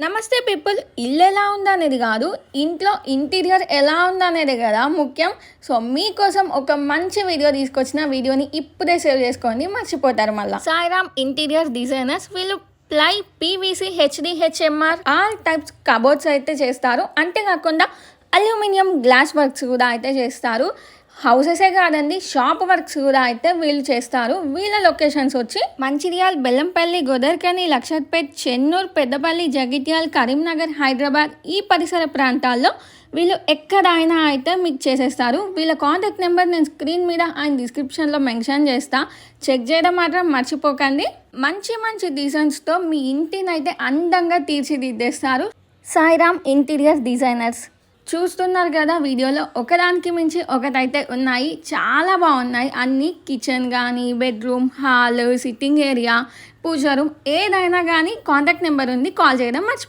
నమస్తే పీపుల్. ఇల్లు ఎలా ఉందనేది కాదు, ఇంట్లో ఇంటీరియర్ ఎలా ఉందనేది కదా ముఖ్యం. సో మీకోసం ఒక మంచి వీడియో తీసుకొచ్చిన వీడియోని ఇప్పుడే సేవ్ చేసుకోండి, మర్చిపోతారు మళ్ళీ. సాయిరామ్ ఇంటీరియర్ డిజైనర్స్ వీళ్ళు ply, PVC, HD, HMR all types cupboards అయితే చేస్తారు. అంతేకాకుండా అల్యూమినియం గ్లాస్ వర్క్స్ కూడా అయితే చేస్తారు. హౌసెసే కాదండి, షాప్ వర్క్స్ కూడా అయితే వీళ్ళు చేస్తారు. వీళ్ళ లొకేషన్స్ వచ్చి మంచిర్యాల్, బెల్లంపల్లి, గోదర్కని, లక్షత్పేట్, చెన్నూరు, పెద్దపల్లి, జగిత్యాల్, కరీంనగర్, హైదరాబాద్ ఈ పరిసర ప్రాంతాల్లో వీళ్ళు ఎక్కడైనా అయితే మీకు చేసేస్తారు. వీళ్ళ కాంటాక్ట్ నెంబర్ నేను స్క్రీన్ మీద అండ్ డిస్క్రిప్షన్లో మెన్షన్ చేస్తా. చెక్ చేయడం మాత్రం మర్చిపోకండి. మంచి మంచి డిజైన్స్తో మీ ఇంటిని అయితే అందంగా తీర్చిదిద్దేస్తారు. సాయిరామ్ ఇంటీరియర్ డిజైనర్స్ చూస్తున్నారు కదా వీడియోలో, ఒకదానికి మించి ఒకటైతే ఉన్నాయి. చాలా బాగున్నాయి అన్నీ. కిచెన్ కానీ, బెడ్రూమ్, హాల్, సిట్టింగ్ ఏరియా, పూజ రూమ్ ఏదైనా కానీ కాంటాక్ట్ నెంబర్ ఉంది, కాల్ చేయడం మర్చిపో.